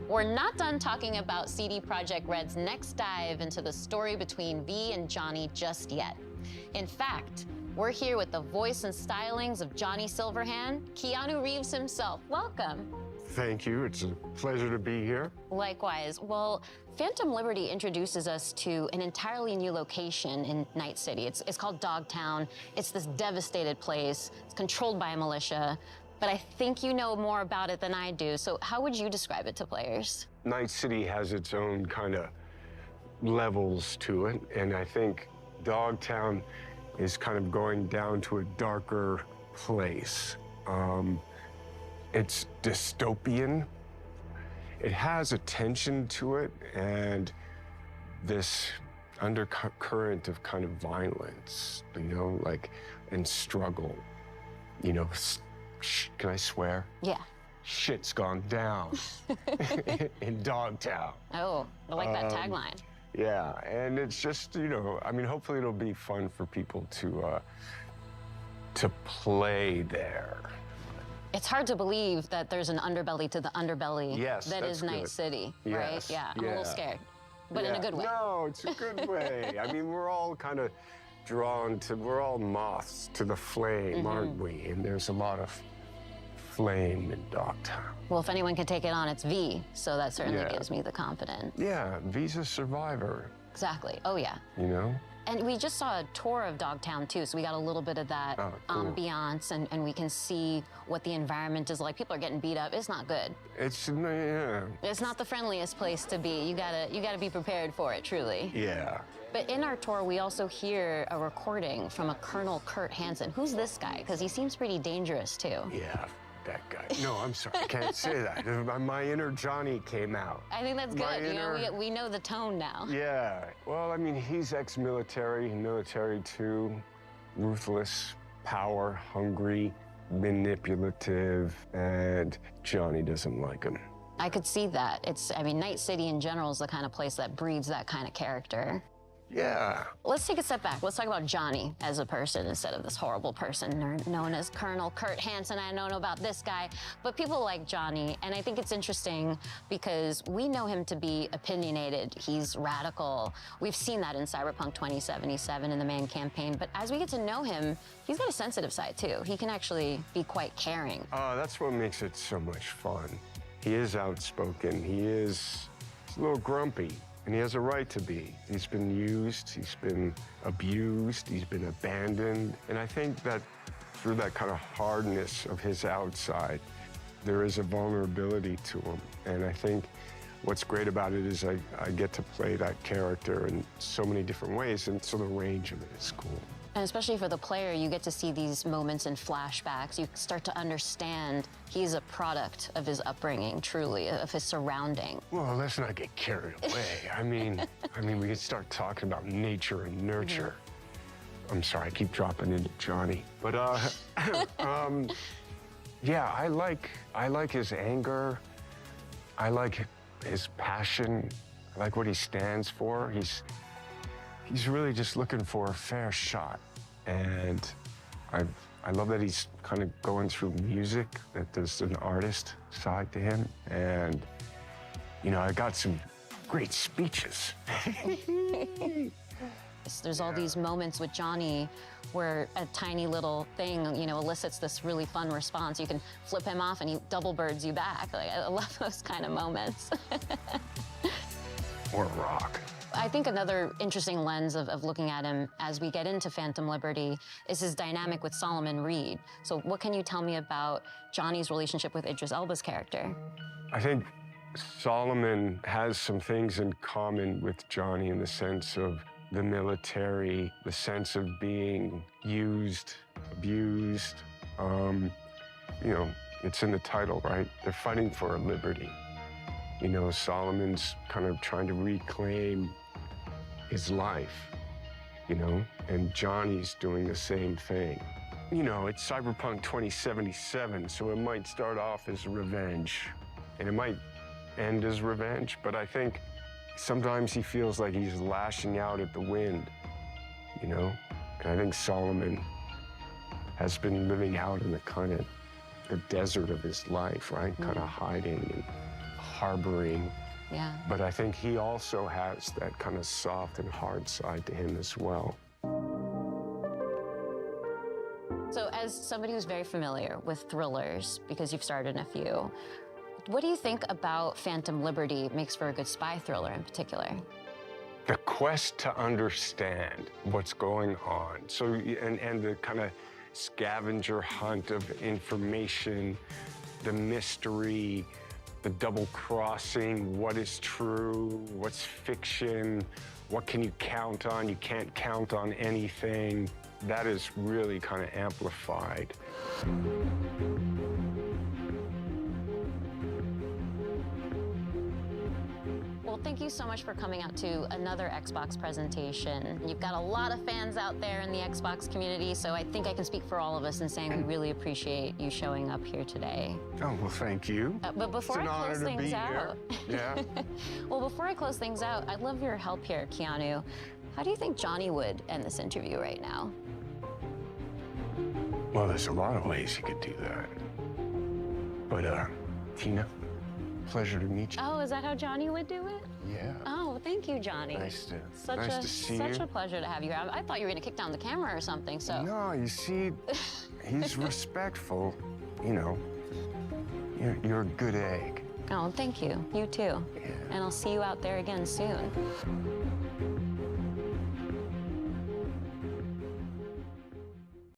We're not done talking about CD Projekt Red's next dive into the story between V and Johnny just yet. In fact, we're here with the voice and stylings of Johnny Silverhand, Keanu Reeves himself. Welcome. Thank you. It's a pleasure to be here. Likewise. Well, Phantom Liberty introduces us to an entirely new location in Night City. It's called Dogtown. It's this devastated place. It's controlled by a militia. But I think you know more about it than I do. So how would you describe it to players? Night City has its own kind of levels to it. And I think Dogtown is kind of going down to a darker place. It's dystopian. It has a tension to it and this undercurrent of kind of violence, you know, like, and struggle. You know, can I swear? Yeah. Shit's gone down in Dogtown. Oh, I like that tagline. Yeah, and it's just, you know, I mean, hopefully it'll be fun for people to play there. It's hard to believe that there's an underbelly to the underbelly that is Night City, right? Yes, Yeah, I'm a little scared, but in a good way. No, it's a good way. I mean, we're all kind of we're all moths to the flame, aren't we? And there's a lot of flame in Dogtown. Well, if anyone can take it on, it's V, so that certainly gives me the confidence. Yeah, V's a survivor. Exactly, oh yeah. You know? And we just saw a tour of Dogtown too, so we got a little bit of that ambiance, and we can see what the environment is like. People are getting beat up. It's not good. It's not the friendliest place to be. You gotta be prepared for it, truly. Yeah. But in our tour, we also hear a recording from a Colonel Kurt Hansen. Who's this guy? Because he seems pretty dangerous too. Yeah. That guy. No, I'm sorry, I can't say that. My inner Johnny came out. I think that's good. You know, we know the tone now. Yeah. Well, I mean, he's ex-military, military too, ruthless, power hungry, manipulative, and Johnny doesn't like him. I could see that. I mean, Night City in general is the kind of place that breeds that kind of character. Yeah. Let's take a step back. Let's talk about Johnny as a person instead of this horrible person known as Colonel Kurt Hansen. I don't know about this guy, but people like Johnny, and I think it's interesting because we know him to be opinionated. He's radical. We've seen that in Cyberpunk 2077 in the main campaign, but as we get to know him, he's got a sensitive side too. He can actually be quite caring. That's what makes it so much fun. He is outspoken. He's a little grumpy. And he has a right to be. He's been used, he's been abused, he's been abandoned. And I think that through that kind of hardness of his outside, there is a vulnerability to him. And I think what's great about it is I get to play that character in so many different ways, and so the range of it is cool. And especially for the player, you get to see these moments in flashbacks. You start to understand he's a product of his upbringing, truly, of his surrounding. Well, let's not get carried away. I mean, we can start talking about nature and nurture. I'm sorry, I keep dropping into Johnny. But, yeah, I like his anger. I like his passion. I like what he stands for. He's really just looking for a fair shot. And I love that he's kind of going through music, that there's an artist side to him. And, you know, I got some great speeches. There's all these moments with Johnny where a tiny little thing, you know, elicits this really fun response. You can flip him off and he double birds you back. Like, I love those kind of moments. Or rock. I think another interesting lens of looking at him as we get into Phantom Liberty is his dynamic with Solomon Reed. So what can you tell me about Johnny's relationship with Idris Elba's character? I think Solomon has some things in common with Johnny in the sense of the military, the sense of being used, abused. You know, it's in the title, right? They're fighting for a liberty. You know, Solomon's kind of trying to reclaim his life, you know, and Johnny's doing the same thing. You know, it's Cyberpunk 2077, so it might start off as revenge, and it might end as revenge, but I think sometimes he feels like he's lashing out at the wind, you know? And I think Solomon has been living out in the kind of the desert of his life, right? Kind of hiding and harboring. Yeah. But I think he also has that kind of soft and hard side to him as well. So as somebody who's very familiar with thrillers, because you've starred in a few, what do you think about Phantom Liberty makes for a good spy thriller in particular? The quest to understand what's going on. So, and the kind of scavenger hunt of information, the mystery, the double crossing, what is true, what's fiction, what can you count on, you can't count on anything. That is really kind of amplified. Well, thank you so much for coming out to another Xbox presentation. You've got a lot of fans out there in the Xbox community, so I think I can speak for all of us in saying we really appreciate you showing up here today. Oh, well, thank you. But before I close things out, Yeah. well, before I close things out, I'd love your help here, Keanu. How do you think Johnny would end this interview right now? Well, there's a lot of ways you could do that. But, Tina, pleasure to meet you. Oh, is that how Johnny would do it? Yeah. Oh, thank you, Johnny. Nice to see Such you. a pleasure to have you here. I thought you were going to kick down the camera or something, so. No, you see, he's respectful. You know, you're a good egg. Oh, thank you. You too. Yeah. And I'll see you out there again soon.